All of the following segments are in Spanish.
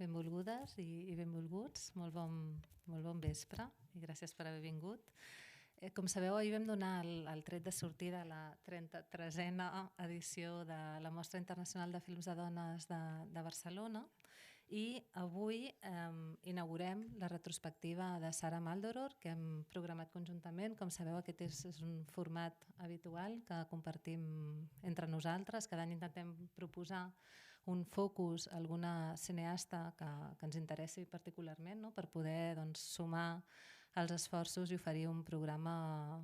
benvolgudes i benvolguts. Molt bon vespre i gràcies per haver vingut. Com sabeu, ahir vam donar el tret de sortida a la 33a edició de la Mostra Internacional de Films de Dones de Barcelona i avui inaugurem la retrospectiva de Sara Maldoror que hem programat conjuntament. Com sabeu, aquest és un format habitual que compartim entre nosaltres. Cada any intentem proposar un focus a alguna cineasta que ens interessi particularment, no? Per poder sumar els esforços i oferir un programa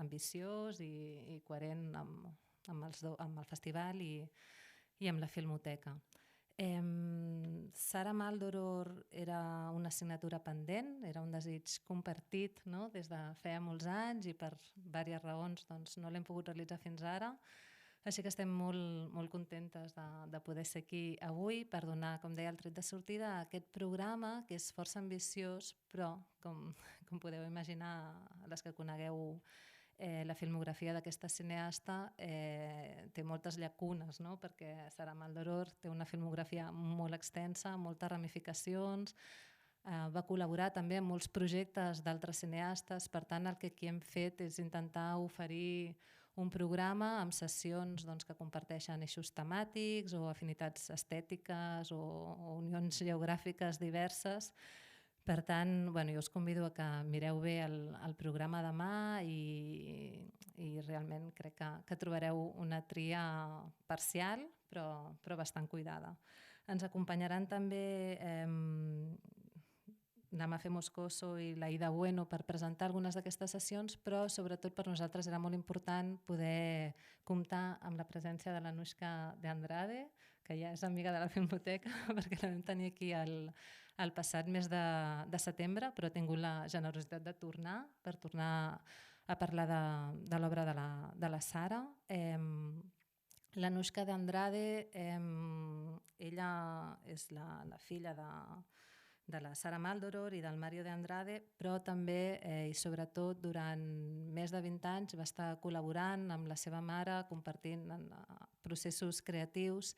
ambiciós i coherent amb el festival i amb la Filmoteca. Sara Maldoror era una assignatura pendent, era un desig compartit, no? Des de feia molts anys i per diverses raons no l'hem pogut realitzar fins ara. Així que estem molt contentes de poder ser aquí avui per donar, com deia, el tret de sortida a aquest programa que és força ambiciós, però, com podeu imaginar, les que conegueu la filmografia d'aquesta cineasta té moltes llacunes, no? Perquè Sara Maldoror té una filmografia molt extensa, moltes ramificacions, va col·laborar també en molts projectes d'altres cineastes, per tant el que aquí hem fet és intentar oferir un programa amb sessions que comparteixen eixos temàtics o afinitats estètiques o unions geogràfiques diverses. Per tant, jo us convido a que mireu bé el programa demà i realment crec que trobareu una tria parcial però bastant cuidada. Ens acompanyaran també Namafe Moscoso i l'Aida Bueno per presentar algunes d'aquestes sessions, però sobretot per nosaltres era molt important poder comptar amb la presència de l'Anushka de Andrade, que ja és amiga de la Filmoteca, perquè la vam tenir aquí el passat mes de setembre, però ha tingut la generositat de tornar a parlar de l'obra de la Sara. L'Anushka de Andrade, ella és la filla de la Sara Maldoror i del Mario de Andrade, però també i sobretot durant més de 20 anys va estar col·laborant amb la seva mare, compartint processos creatius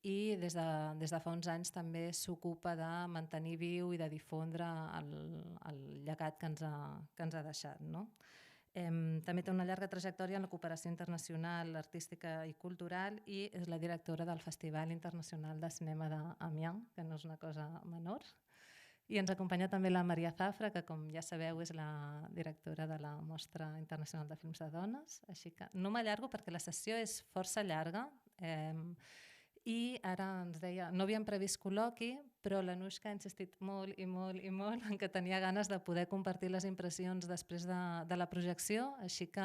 i des de fa uns anys també s'ocupa de mantenir viu i de difondre el llegat que ens ha deixat, no? També té una llarga trajectòria en la cooperació internacional, artística i cultural i és la directora del Festival Internacional de Cinema d'Amiens, que no és una cosa menor. I ens acompanya també la Maria Zafra, que com ja sabeu és la directora de la Mostra Internacional de Films de Dones. Així que no m'allargo perquè la sessió és força llarga i ara ens deia, no havíem previst col·loqui, però l'Anushka ha insistit molt en que tenia ganes de poder compartir les impressions després de la projecció, així que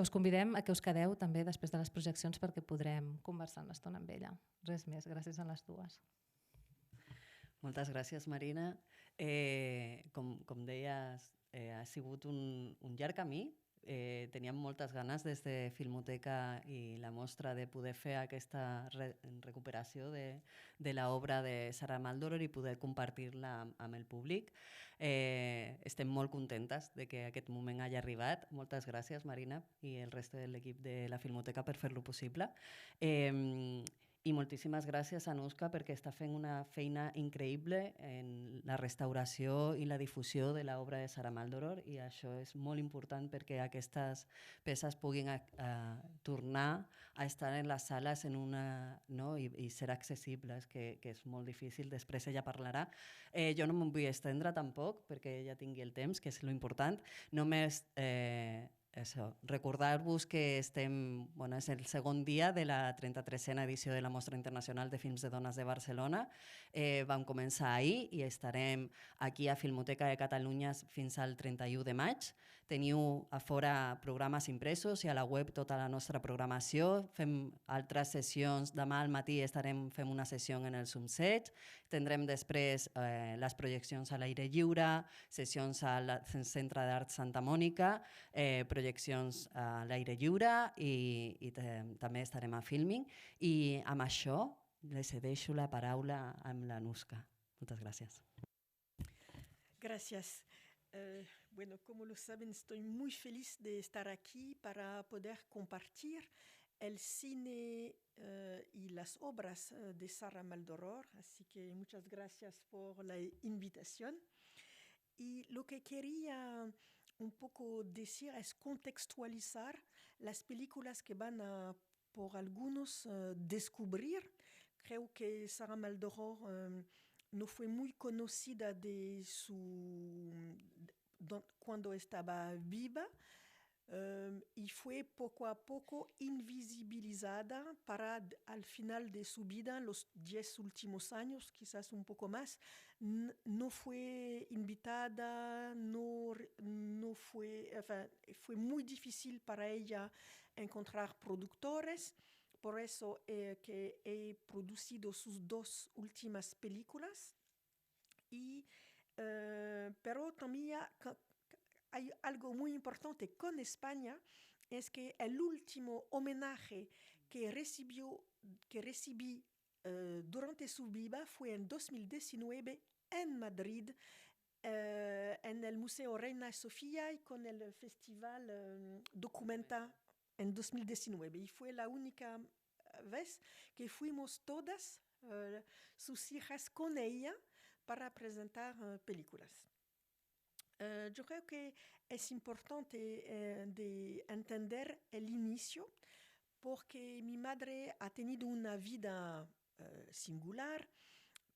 us convidem a que us quedeu també després de les projeccions perquè podrem conversar una estona amb ella. Res més, gràcies a les dues. Moltes gràcies, Marina. Com deies, ha sigut un llarg camí. Teníem moltes ganes des de Filmoteca i la Mostra de poder fer aquesta recuperació de l'obra de Sara Maldoror i poder compartir-la amb el públic. Estem molt contentes de que aquest moment hagi arribat. Moltes gràcies, Marina, i el reste de l'equip de la Filmoteca per fer-lo possible. I moltíssimes gràcies a Anushka perquè està fent una feina increïble en la restauració i la difusió de l'obra de Sara Maldoror i això és molt important perquè aquestes peces puguin tornar a estar en les sales i ser accessibles, que és molt difícil. Després ella parlarà. Jo no me'n vull estendre tampoc perquè ella tingui el temps, que és l'important. Només recordar-vos que és el segon dia de la 33a edició de la Mostra Internacional de Films de Dones de Barcelona. Vam començar ahir i estarem aquí a Filmoteca de Catalunya fins al 31 de maig. Teniu a fora programes impresos i a la web tota la nostra programació. Fem altres sessions. Demà al matí fem una sessió en el Sunset. Tindrem després les projeccions a l'aire lliure, sessions al Centre d'Art Santa Mònica, projeccions a l'aire lliure i també estarem a Filming. I amb això les cedeixo la paraula amb l'Anushka. Moltes gràcies. Gracias. Como lo saben, estoy muy feliz de estar aquí para poder compartir el cine y las obras de Sara Maldoror, así que muchas gracias por la invitación. Y lo que quería un poco decir es contextualizar las películas que van a, por algunos, descubrir. Creo que Sara Maldoror no fue muy conocida cuando estaba viva. Y fue poco a poco invisibilizada para al final de su vida, en los 10 últimos años, quizás un poco más, no fue invitada, no fue, fue muy difícil para ella encontrar productores. Por eso que he producido sus 2 últimas películas. Pero también hay algo muy importante con España, es que el último homenaje que recibí durante su vida fue en 2019 en Madrid, en el Museo Reina Sofía y con el Festival Documenta en 2019. Y fue la única vez que fuimos todas sus hijas con ella para presentar películas. Yo creo que es importante de entender el inicio, porque mi madre ha tenido una vida singular,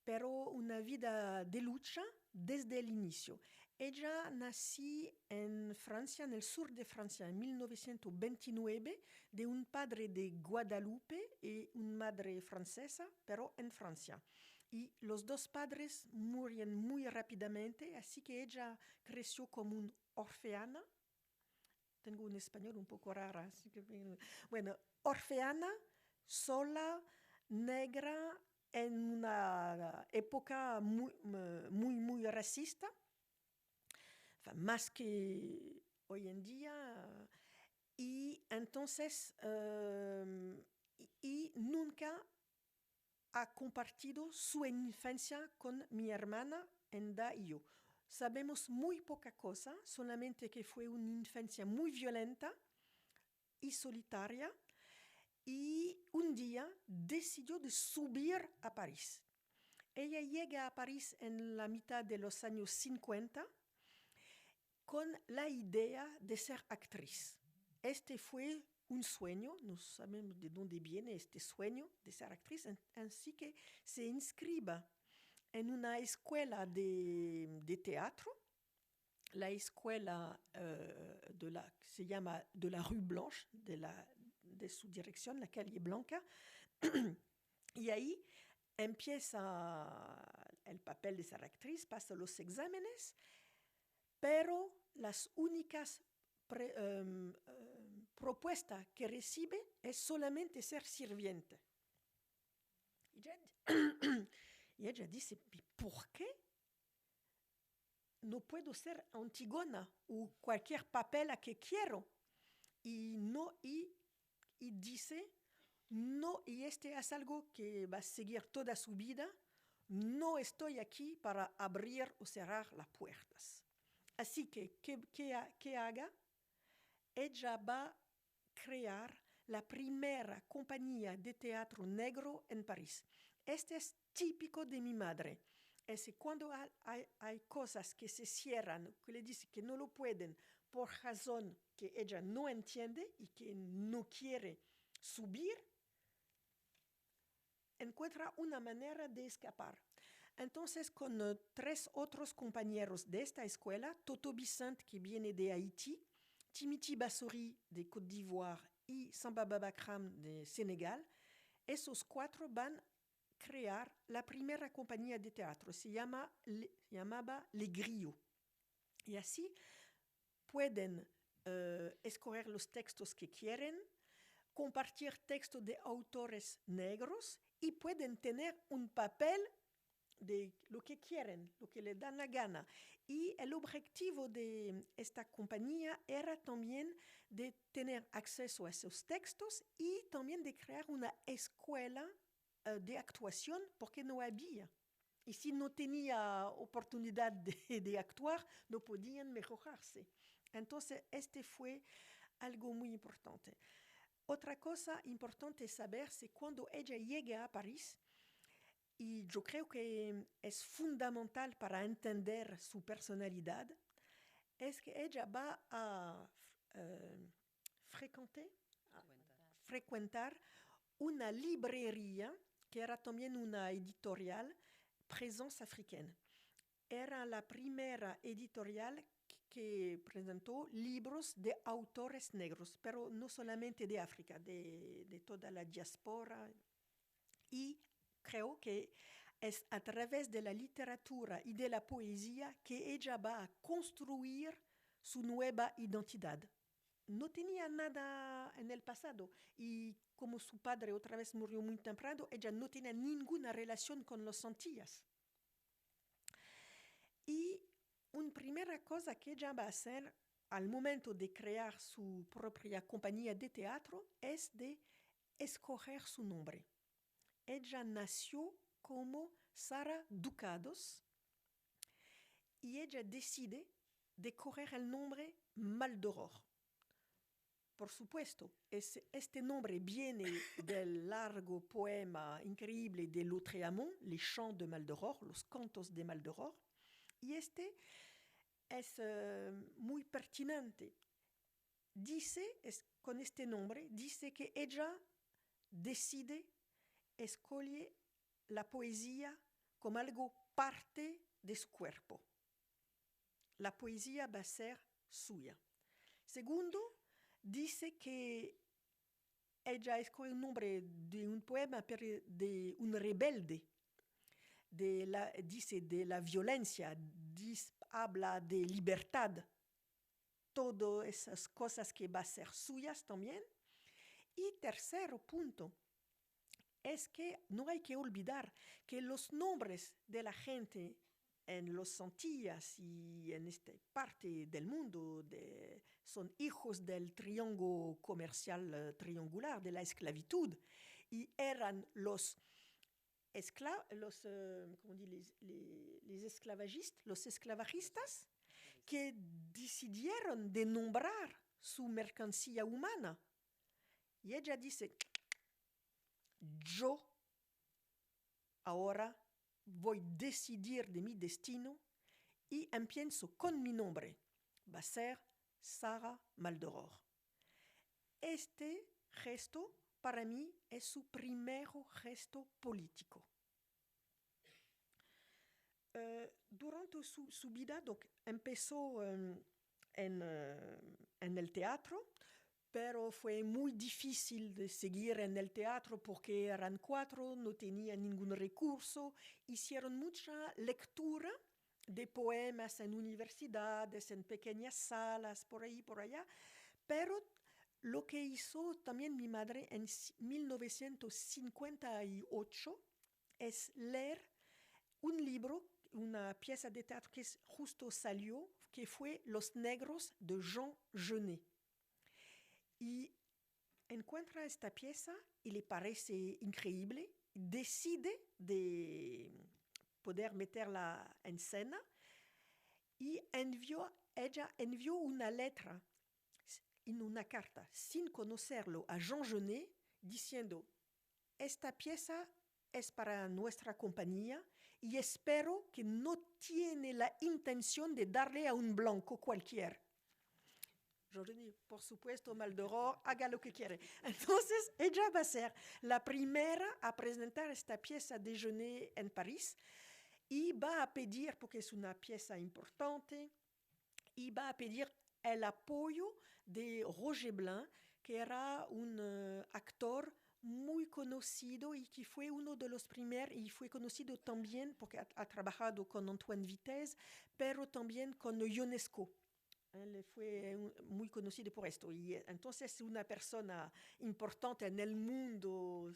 pero una vida de lucha desde el inicio. Ella nació en Francia, en el sur de Francia, en 1929, de un padre de Guadalupe y una madre francesa, pero en Francia. Y los 2 padres murieron muy rápidamente, así que ella creció como una orfeana. Tengo un español un poco raro, así que, bueno, orfeana, sola, negra, en una época muy racista, más que hoy en día. Y entonces, y nunca ha compartido su infancia con mi hermana Enda y yo. Sabemos muy poca cosa, solamente que fue una infancia muy violenta y solitaria, y un día decidió de subir a París. Ella llega a París en la mitad de los años 50 con la idea de ser actriz. Este fue un sueño, no sabemos de dónde viene este sueño de ser actriz, así que se inscribe en una escuela de teatro, la escuela se llama de la Rue Blanche, de su dirección, la calle Blanca, y ahí empieza el papel de ser actriz, pasa los exámenes, pero las únicas propuestas que recibe es solamente ser sirviente. Y ella dice, ¿por qué no puedo ser Antígona o cualquier papel a que quiero? Y dice, no, y este es algo que va a seguir toda su vida, no estoy aquí para abrir o cerrar las puertas. Así que, ¿qué haga? Ella va a crear la primera compañía de teatro negro en París. Este es típico de mi madre. Es que cuando hay cosas que se cierran, que le dicen que no lo pueden por razón que ella no entiende y que no quiere subir, encuentra una manera de escapar. Entonces, con 3 otros compañeros de esta escuela, Toto Vicente, que viene de Haití, Timiti Bassori de Côte d'Ivoire y Samba Babakram de Senegal, esos 4 van a crear la primera compañía de teatro. Se llamaba Les Griots. Y así pueden escoger los textos que quieren, compartir textos de autores negros y pueden tener un papel de lo que quieren, lo que les dan la gana. Y el objetivo de esta compañía era también de tener acceso a esos textos y también de crear una escuela de actuación, porque no había. Y si no tenía oportunidad de actuar, no podían mejorarse. Entonces, este fue algo muy importante. Otra cosa importante saber es cuando ella llega a París, y yo creo que es fundamental para entender su personalidad, es que ella va a eh, frecuentar, frecuentar una librería que era también una editorial, Présence Africaine. Era la primera editorial que presentó libros de autores negros, pero no solamente de África, de toda la diáspora. Y creo que es a través de la literatura y de la poesía que ella va a construir su nueva identidad. No tenía nada en el pasado y como su padre otra vez murió muy temprano, ella no tenía ninguna relación con los Antillas. Y una primera cosa que ella va a hacer al momento de crear su propia compañía de teatro es de escoger su nombre. Ella nació como Sara Ducados y ella decide de coger el nombre Maldoror. Por supuesto, este nombre viene del largo poema increíble de Lautréamont, Les Chants de Maldoror, los cantos de Maldoror, y este es muy pertinente. Dice, con este nombre, dice que ella decide escoger la poesía como algo parte de su cuerpo. La poesía va a ser suya. Segundo, dice que ella escoge un nombre de un poema de un rebelde. Dice de la violencia, habla de libertad. Todas esas cosas que van a ser suyas también. Y tercer punto, es que no hay que olvidar que los nombres de la gente en los Antillas y en esta parte del mundo son hijos del triángulo comercial triangular, de la esclavitud, y eran los esclavagistas que decidieron de nombrar su mercancía humana. Y ella dice, yo ahora voy a decidir de mi destino y empiezo con mi nombre. Va a ser Sara Maldoror. Este gesto para mí es su primer gesto político. Durante su vida empezó en el teatro, pero fue muy difícil de seguir en el teatro porque eran 4, no tenían ningún recurso, hicieron mucha lectura de poemas en universidades, en pequeñas salas, por ahí, por allá, pero lo que hizo también mi madre en 1958 es leer un libro, una pieza de teatro que justo salió, que fue Los Negros de Jean Genet. Y encuentra esta pieza y le parece increíble, decide de poder meterla en escena y ella envió una letra en una carta sin conocerlo a Jean Genet diciendo, esta pieza es para nuestra compañía y espero que no tiene la intención de darle a un blanco cualquiera. Por supuesto, Maldoror, haga lo que quiere. Entonces, ella va a ser la primera a presentar esta pieza de Genet en París y va a pedir, porque es una pieza importante, y va a pedir el apoyo de Roger Blin, que era un actor muy conocido y que fue uno de los primeros, y fue conocido también porque ha trabajado con Antoine Vitesse, pero también con Ionesco. Él fue muy conocido por esto y entonces es una persona importante en el mundo,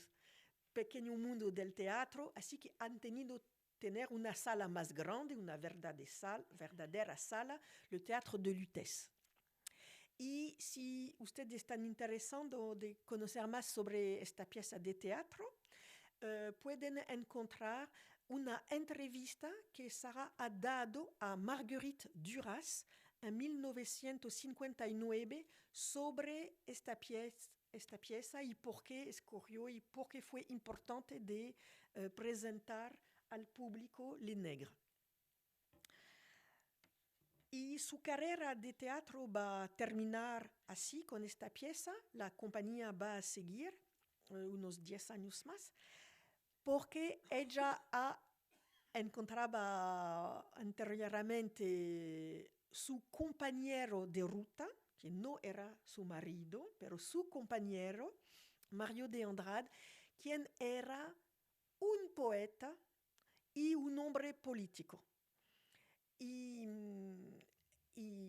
pequeño mundo del teatro, así que han tenido tener una sala más grande, una verdadera sala, el Teatro de Lutèce. Y si ustedes están interesados de conocer más sobre esta pieza de teatro, pueden encontrar una entrevista que Sara ha dado a Marguerite Duras en 1959 sobre esta esta pieza y por qué escogió y por qué fue importante de presentar al público Les Nègres. Y su carrera de teatro va a terminar así con esta pieza. La compañía va a seguir unos 10 años más, porque ella encontraba anteriormente su compañero de ruta, que no era su marido, pero su compañero, Mario de Andrade, quien era un poeta y un hombre político. Y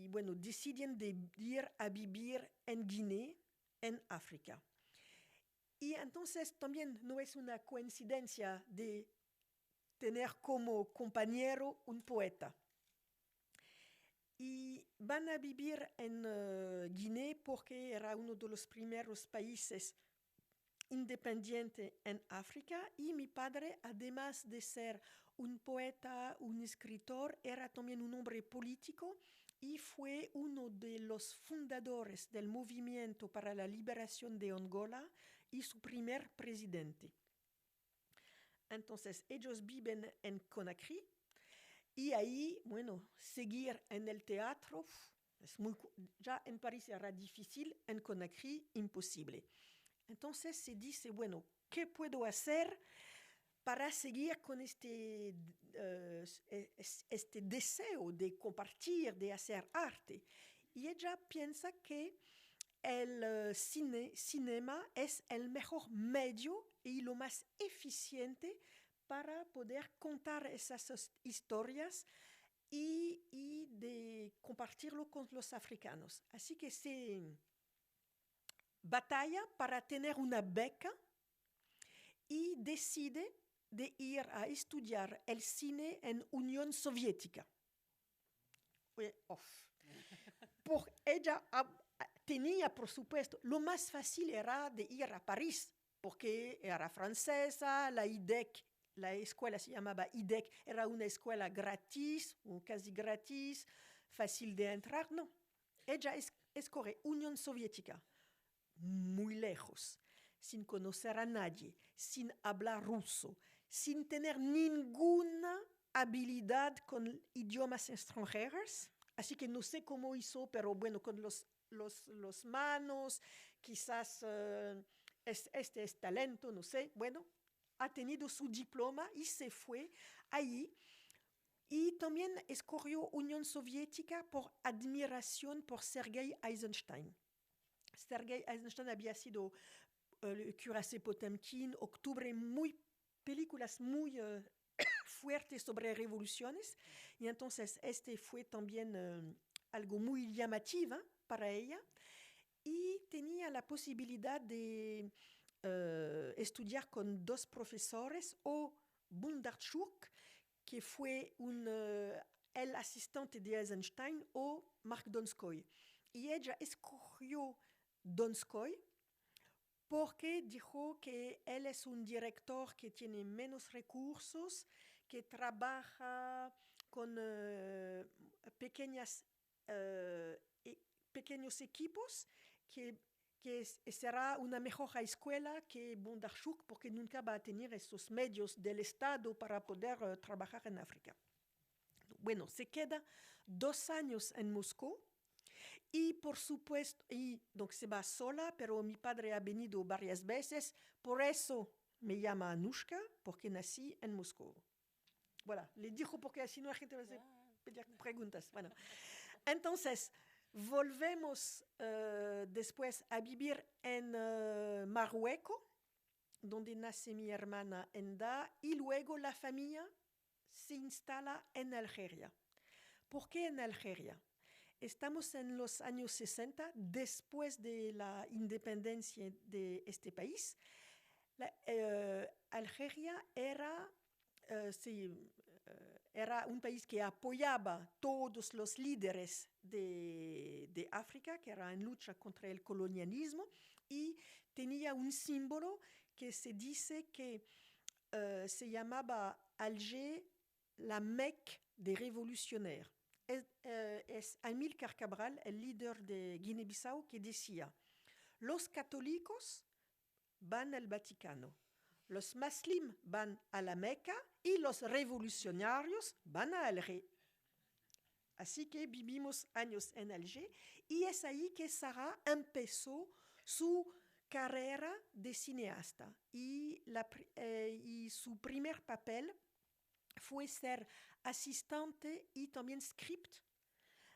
bueno, deciden de ir a vivir en Guinea, en África. Y entonces también no es una coincidencia de tener como compañero un poeta. Y van a vivir en Guinea porque era uno de los primeros países independientes en África, y mi padre, además de ser un poeta, un escritor, era también un hombre político y fue uno de los fundadores del movimiento para la liberación de Angola y su primer presidente. Entonces, ellos viven en Conakry y ahí, bueno, seguir en el teatro, ya en París era difícil, en Conakry imposible. Entonces se dice, bueno, ¿qué puedo hacer para seguir con este deseo de compartir, de hacer arte? Y ella piensa que el cinema es el mejor medio y lo más eficiente para poder contar esas historias y de compartirlo con los africanos. Así que se batalla para tener una beca y decide de ir a estudiar el cine en Unión Soviética. Ella tenía, por supuesto, lo más fácil era de ir a París, porque era francesa, la IDEC, la escuela se llamaba IDEC, era una escuela gratis, o casi gratis, fácil de entrar. No, ella escoge Unión Soviética, muy lejos, sin conocer a nadie, sin hablar ruso, sin tener ninguna habilidad con idiomas extranjeros. Así que no sé cómo hizo, pero bueno, con los manos, quizás este es talento, no sé. Bueno, ha tenido su diploma y se fue ahí. Y también escogió Unión Soviética por admiración por Sergei Eisenstein. Sergei Eisenstein había sido el Cuirassé Potemkin, Octubre, películas muy fuertes sobre revoluciones, y entonces este fue también algo muy llamativa para ella, y tenía la posibilidad de estudiar con dos profesores, o Bondarchuk, que fue el asistente de Eisenstein, o Mark Donskoy. Y ella escogió Donskoy porque dijo que él es un director que tiene menos recursos, que trabaja con pequeños equipos, que será una mejor escuela que Bondarchuk, porque nunca va a tener esos medios del Estado para poder trabajar en África. Bueno, se queda 2 años en Moscú. Y por supuesto, donc se va sola, pero mi padre ha venido varias veces, por eso me llama Anushka, porque nací en Moscú. Voilà, le dijo porque así no la gente va a pedir preguntas. Bueno, entonces, volvemos después a vivir en Marruecos, donde nace mi hermana Enda, y luego la familia se instala en Algeria. ¿Por qué en Algeria? Estamos en los años 60, después de la independencia de este país. Algeria era un país que apoyaba todos los líderes de África, que era en lucha contra el colonialismo, y tenía un símbolo que se dice que se llamaba Alger la Mecque des révolutionnaires. Es Amílcar Cabral, el líder de Guinea-Bissau, que decía: Los católicos van al Vaticano, los muslims van a la Meca y los revolucionarios van a Alger. Así que vivimos años en Alger y es ahí que Sarah empezó su carrera de cineasta y su primer papel fue ser asistente y también script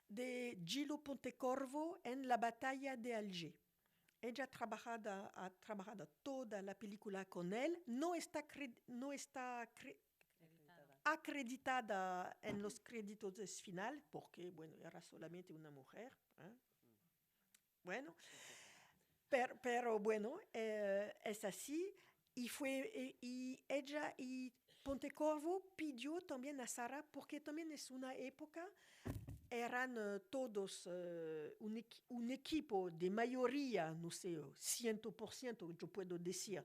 de Gillo Pontecorvo en la batalla de Alger. Ella ha trabajado toda la película con él, no está acreditada en los créditos final porque, bueno, era solamente una mujer. ¿Eh? Bueno, pero bueno, es así. Y ella y Pontecorvo pidió también a Sarah, porque también es una época, eran todos un equipo de mayoría, no sé, 100%, yo puedo decir,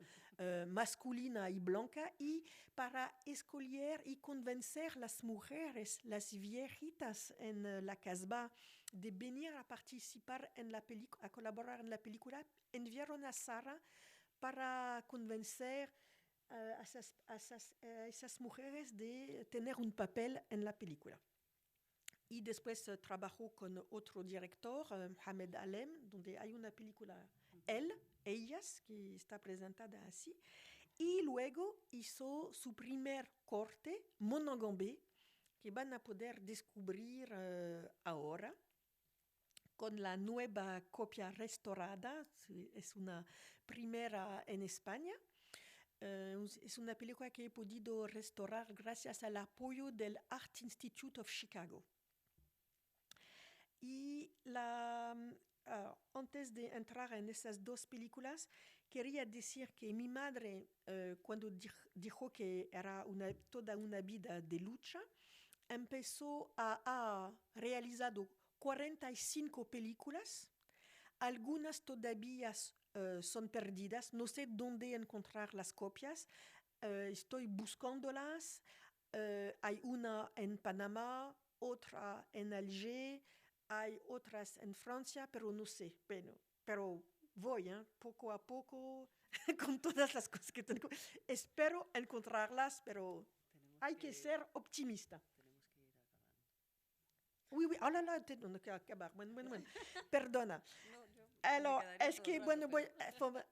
masculina y blanca, y para escoger y convencer las mujeres, las viejitas en la Casbah, de venir a participar en la película, a colaborar en la película, enviaron a Sarah para convencer a esas mujeres de tener un papel en la película. Y después trabajó con otro director, Mohamed Alem, donde hay una película, ellas, que está presentada así. Y luego hizo su primer corte, Monogambé, que van a poder descubrir ahora con la nueva copia restaurada. Es una primera en España. Es una película que he podido restaurar gracias al apoyo del Art Institute of Chicago. Y antes de entrar en esas dos películas, quería decir que mi madre, cuando dijo que era toda una vida de lucha, empezó ha realizado 45 películas. Algunas todavía son perdidas. No sé dónde encontrar las copias. Estoy buscándolas. Hay una en Panamá, otra en Alger, hay otras en Francia, pero no sé. Pero voy, poco a poco, con todas las cosas que tengo. Espero encontrarlas, pero hay que ser optimista. Oui, là, tengo que acabar. Bueno. Perdona. Alors, es que, bueno,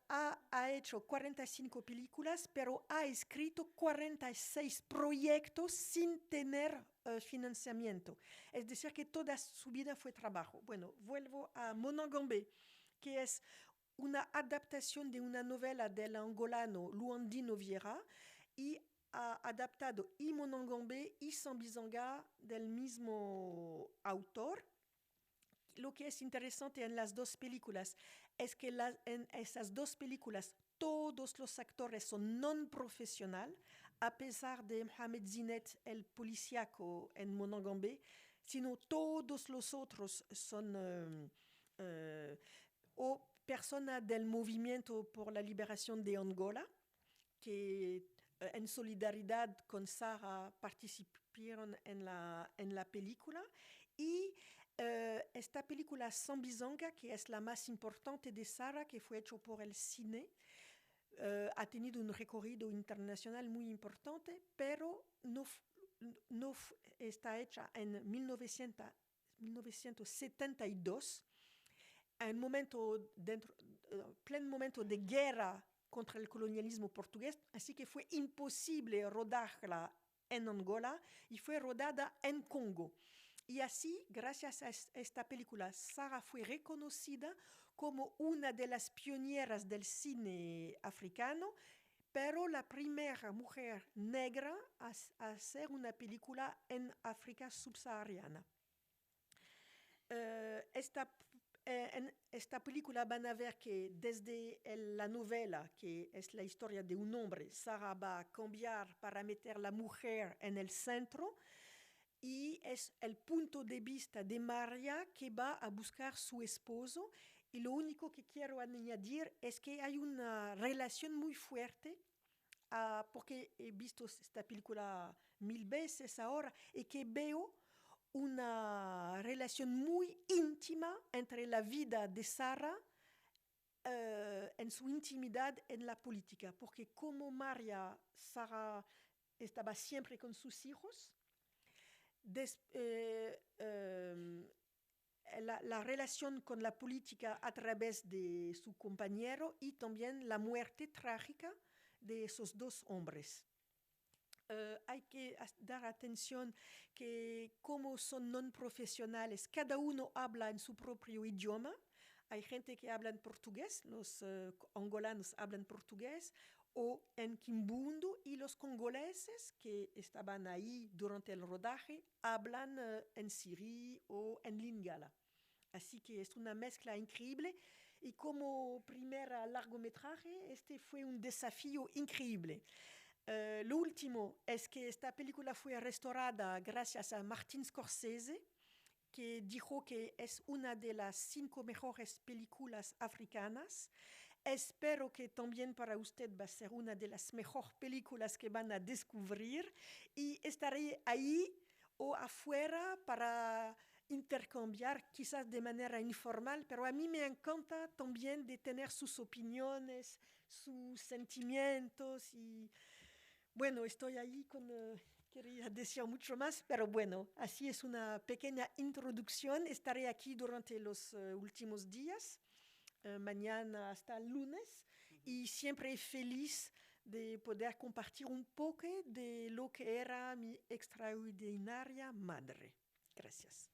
ha hecho 45 películas, pero ha escrito 46 proyectos sin tener financiamiento. Es decir, que toda su vida fue trabajo. Bueno, vuelvo a Monogambé, que es una adaptación de una novela del angolano Luandino Vieira, y ha adaptado y Monogambé y Sambizanga del mismo autor. Lo que es interesante en las dos películas es que en esas dos películas todos los actores son non profesional, a pesar de Mohamed Zinet, el policíaco en Monogambé, sino todos los otros son o personas del movimiento por la liberación de Angola, que en solidaridad con Sarah participaron en la película. Y esta película Sambizanga, que es la más importante de Sarah, que fue hecho por el cine, ha tenido un recorrido internacional muy importante, pero no está hecha en 1972, en pleno momento de guerra contra el colonialismo portugués, así que fue imposible rodarla en Angola y fue rodada en Congo. Y así, gracias a esta película, Sarah fue reconocida como una de las pioneras del cine africano, pero la primera mujer negra a hacer una película en África subsahariana. En esta película van a ver que desde la novela, que es la historia de un hombre, Sarah va a cambiar para meter la mujer en el centro, y es el punto de vista de María, que va a buscar su esposo. Y lo único que quiero añadir es que hay una relación muy fuerte, porque he visto esta película 1000 veces ahora, y que veo una relación muy íntima entre la vida de Sarah en su intimidad en la política, porque como María Sara estaba siempre con sus hijos, la relación con la política a través de su compañero y también la muerte trágica de esos dos hombres. Hay que dar atención que como son no profesionales, cada uno habla en su propio idioma. Hay gente que habla en portugués, los angolanos hablan portugués o en Kimbundu, y los congoleses que estaban ahí durante el rodaje hablan en Siri o en Lingala. Así que es una mezcla increíble y como primera largometraje este fue un desafío increíble. Lo último es que esta película fue restaurada gracias a Martin Scorsese, que dijo que es una de las 5 mejores películas africanas. Espero que también para usted va a ser una de las mejores películas que van a descubrir y estaré ahí o afuera para intercambiar quizás de manera informal, pero a mí me encanta también de tener sus opiniones, sus sentimientos y bueno, estoy ahí con... quería decir mucho más, pero bueno, así es una pequeña introducción. Estaré aquí durante los últimos días, mañana hasta el lunes, y siempre feliz de poder compartir un poco de lo que era mi extraordinaria madre. Gracias.